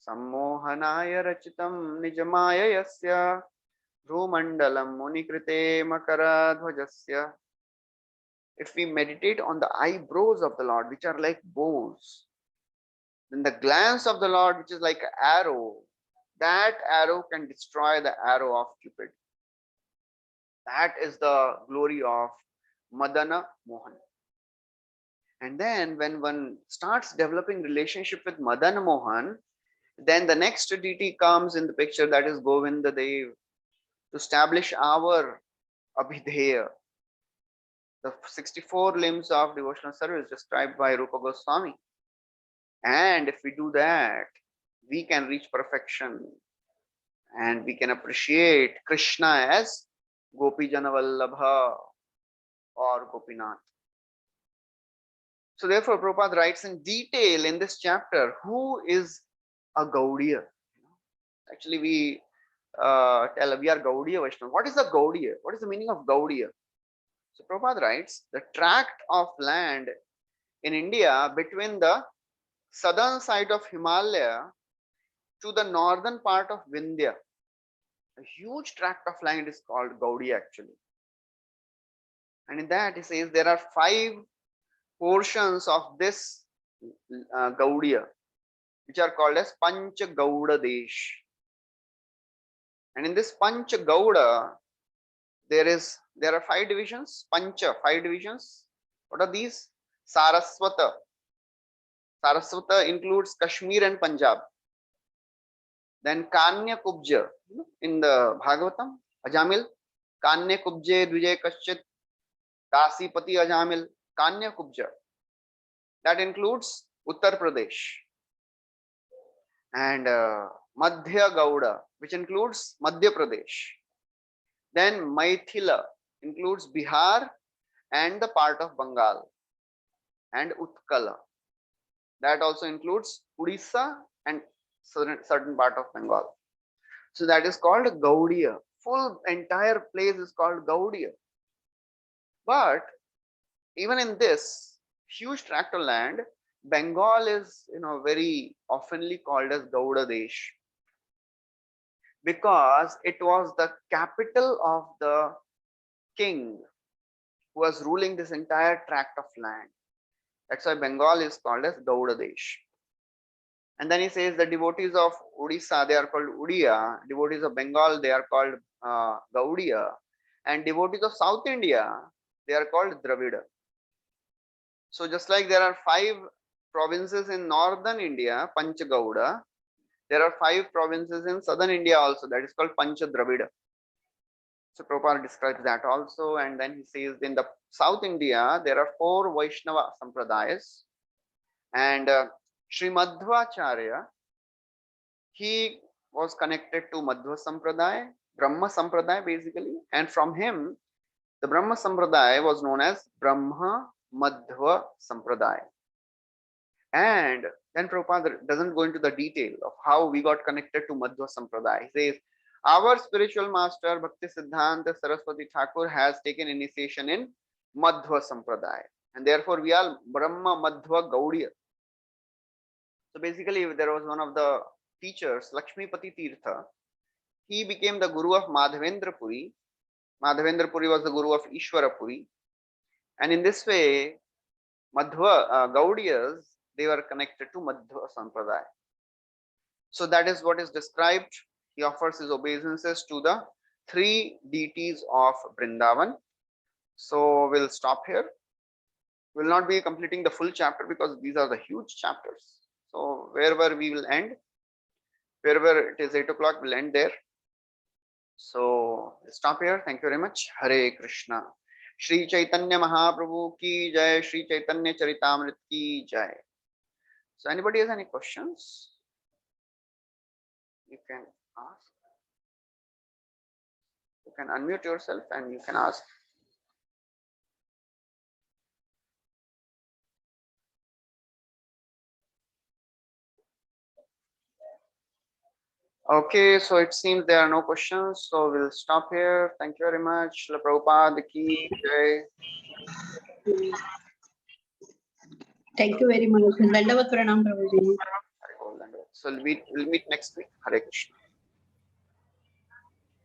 Sammohanaya Rachitam Nijamaya Yasya Dhrumandalam Munikrite Makaradhvajasya. If we meditate on the eyebrows of the Lord, which are like bows, then the glance of the Lord, which is like an arrow, that arrow can destroy the arrow of Cupid. That is the glory of Madana Mohan. And then when one starts developing relationship with Madana Mohan, then the next deity comes in the picture, that is Govinda Dev, to establish our Abhidheya, the 64 limbs of devotional service described by Rupa Goswami. And if we do that, we can reach perfection and we can appreciate Krishna as Gopi Jana Vallabha or Gopinath. So therefore, Prabhupada writes in detail in this chapter, who is a Gaudiya? Actually, we tell we are Gaudiya Vaishnava. What is a Gaudiya? What is the meaning of Gaudiya? So Prabhupada writes, the tract of land in India between the southern side of Himalaya to the northern part of Vindhya, a huge tract of land is called Gaudiya actually. And in that he says there are 5 portions of this Gaudiya, which are called as Pancha Gauda Desh. And in this Pancha Gauda, there are 5 divisions, Pancha, 5 divisions. What are these? Saraswata. Saraswata includes Kashmir and Punjab. Then Kanya Kubja, in the Bhagavatam, Ajamil, Kanya Kubje Dvijay Kaschit, Dasipati Ajamil, Kanya Kubja. That includes Uttar Pradesh. And Madhya Gauda, which includes Madhya Pradesh. Then Maithila includes Bihar and the part of Bengal. and Utkala. That also includes Odisha and certain part of Bengal. So that is called Gaudiya. Full entire place is called Gaudiya. But even in this huge tract of land, Bengal is, very oftenly called as Gauda Desh, because it was the capital of the king who was ruling this entire tract of land. That's why Bengal is called as Gauda Desh. And then he says the devotees of Odisha, they are called Udiya. Devotees of Bengal, they are called Gaudiya. And devotees of South India, they are called Dravida. So just like there are 5 provinces in northern India, Panchagauda, there are 5 provinces in southern India also, that is called Panchadravida. So Prabhupada describes that also. And then he says in the South India, there are 4 Vaishnava Sampradayas. And Sri Madhvacharya, he was connected to Madhva Sampradaya, Brahma Sampradaya basically. And from him, the Brahma Sampradaya was known as Brahma Madhva Sampradaya. And then Prabhupada doesn't go into the detail of how we got connected to Madhva Sampradaya. He says, our spiritual master Bhakti Siddhanta Saraswati Thakur has taken initiation in Madhva Sampradaya. And therefore we are Brahma Madhva Gaudiya. So basically there was one of the teachers, Lakshmipati Tirtha. He became the guru of Madhavendra Puri. Madhavendra Puri was the guru of Ishwara Puri. And in this way, Madhva Gaudiyas, they were connected to Madhva Sampradaya. So that is what is described. He offers his obeisances to the 3 deities of Vrindavan. So we'll stop here. We'll not be completing the full chapter because these are the huge chapters. So wherever we will end, wherever it is 8 o'clock, we'll end there. So we'll stop here. Thank you very much. Hare Krishna. Shri Caitanya Mahaprabhu ki jai. Shri Caitanya Caritāmrta ki jai. So anybody has any questions? You can ask. You can unmute yourself and you can ask. Okay, so it seems there are no questions, so we'll stop here. Thank you very much. Shrila Prabhupada ki jai. Thank you very much. Dandavat Pranam, Prabhuji. So we'll meet next week. Hare Krishna.